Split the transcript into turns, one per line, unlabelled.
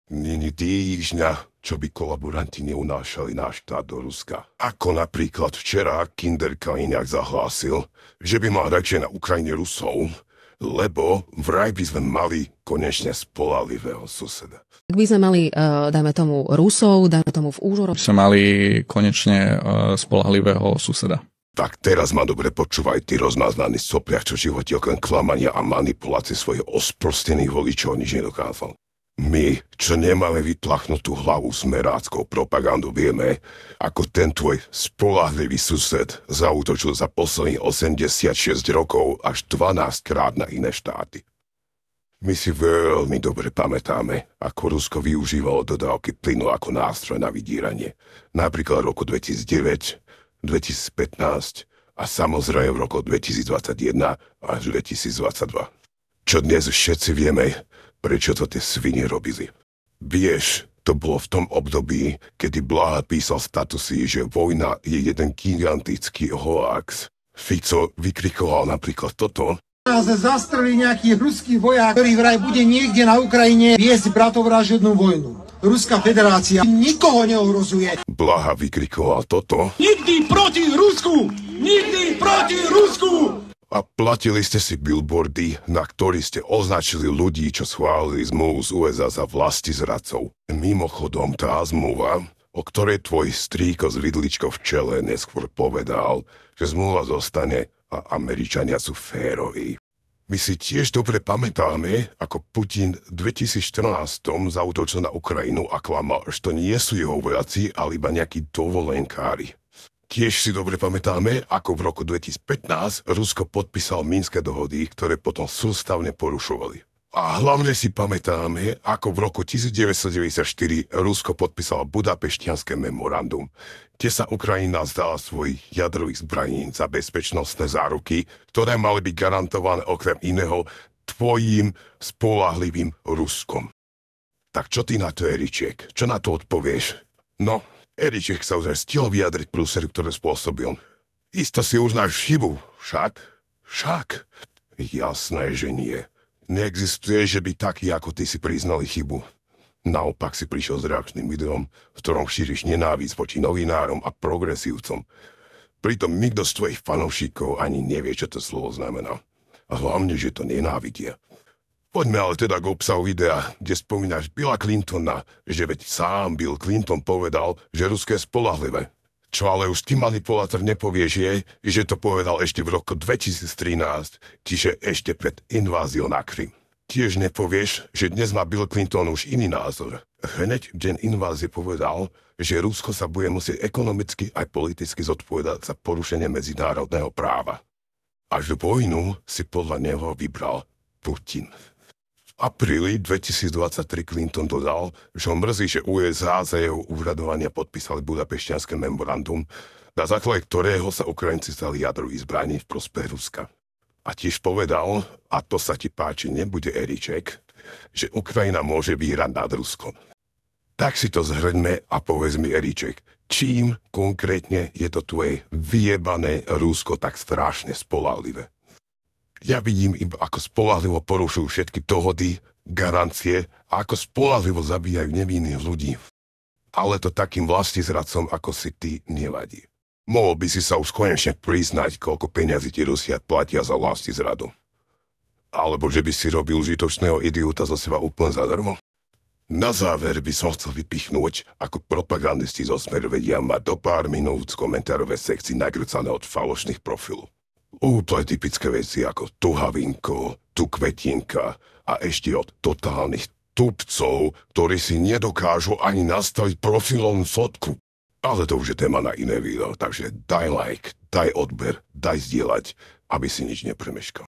Není týždňa, čo by kolaboranti neunášali náš štát do Ruska. Ako napríklad včera Kinder Kaliňák zahlásil, že by mal radšej na Ukrajine Rusov, lebo vraj by sme mali konečne spoľahlivého suseda.
Ak by sme mali, dajme tomu, Rusov, dajme tomu v Úžoroch.
By sme mali konečne spoľahlivého suseda.
Tak teraz ma dobre počúvaj, ty rozmaznaný sopliach, čo v živote okrem klamania a manipulácie svojich osprostených voličov nič nedokázal. My, čo nemáme vytlachnutú hlavu smeráckou propagandu, vieme, ako ten tvoj spoľahlivý sused zaútočil za posledných 86 rokov až 12 krát na iné štáty. My si veľmi dobre pamätáme, ako Rusko využívalo dodávky plynu ako nástroj na vydíranie. Napríklad v roku 2009, 2015 a samozrejme v roku 2021 až 2022. Čo dnes všetci vieme, prečo to tie svine robili. Vieš, to bolo v tom období, kedy Blaha písal statusy, že vojna je jeden gigantický hoax. Fico vykrikoval napríklad toto.
Zastrelili nejaký ruský vojak, ktorý vraj bude niekde na Ukrajine viesť bratovražednú vojnu. Ruská federácia nikoho neohrozuje.
Blaha vykrikoval toto.
Nikdy proti Rusku! Nikdy proti Rusku!
A platili ste si billboardy, na ktorých ste označili ľudí, čo schválili zmluvu z USA za vlastizradcov. Mimochodom, tá zmluva, o ktorej tvoj strýko s vidličkou v čele neskôr povedal, že zmluva zostane a Američania sú féroví. My si tiež dobre pamätáme, ako Putin v 2014 zaútočil na Ukrajinu a klamal, že to nie sú jeho vojaci, ale iba nejakí dovolenkári. Tiež si dobre pamätáme, ako v roku 2015 Rusko podpísalo Minské dohody, ktoré potom sústavne porušovali. A hlavne si pamätáme, ako v roku 1994 Rusko podpísalo Budapešťanské memorandum, kde sa Ukrajina vzdala svojich jadrových zbraní za bezpečnostné záruky, ktoré mali byť garantované okrem iného tvojím spoľahlivým Ruskom. Tak čo ty na to, Eriček? Čo na to odpovieš? No, Eriček sa už stihol vyjadriť prúseru, ktoré spôsobil. Isto si uznáš chybu, však? Však? Jasné, že nie. Neexistuje, že by takí ako ty si priznali chybu. Naopak si prišiel s reakčným videom, v ktorom šíriš nenávisť voči novinárom a progresívcom. Pritom nikto z tvojich fanúšikov ani nevie, čo to slovo znamená. A hlavne, že to nenávidia. Poďme ale teda k obsahu videa, kde spomínaš Billa Clintona, že veď sám Bill Clinton povedal, že Rusko je spoľahlivé. Čo ale už ty manipulátor nepovieš je, že to povedal ešte v roku 2013, čiže ešte pred inváziou na Krym. Tiež nepovieš, že dnes má Bill Clinton už iný názor. Hneď v deň invázie povedal, že Rusko sa bude musieť ekonomicky aj politicky zodpovedať za porušenie medzinárodného práva. Až vojnu si podľa neho vybral Putin. V apríli 2023 Clinton dodal, že ho mrzí, že USA za jeho úradovania podpísali Budapešťanské memorandum, na základe ktorého sa Ukrajinci stali jadrový zbraní v prospech Ruska. A tiež povedal, a to sa ti páči, nebude Eriček, že Ukrajina môže vyhrať nad Ruskom. Tak si to zhrňme a povedz mi, Eriček, čím konkrétne je to tvoje vyjebané Rusko tak strašne spoľahlivé? Ja vidím iba, ako spoľahlivo porušujú všetky dohody, garancie a ako spoľahlivo zabíjajú nevinných ľudí. Ale to takým vlastizradcom, ako si ty, nevadí. Mohol by si sa už konečne priznať, koľko peňazí ti Rusia platia za vlastizradu. Alebo že by si robil užitočného idiota zo seba úplne zadarmo. Na záver by som chcel vypichnúť, ako propagandisti zo Smeru vedia mať do pár minút z komentárovej sekcii nagrúcané od falošných profilov. Úplne typické veci ako tu Havinko, tu Kvetinka a ešte od totálnych tupcov, ktorí si nedokážu ani nastaviť profilom fotku. Ale to už je téma na iné video, takže daj like, daj odber, daj zdieľať, aby si nič nepremeškal.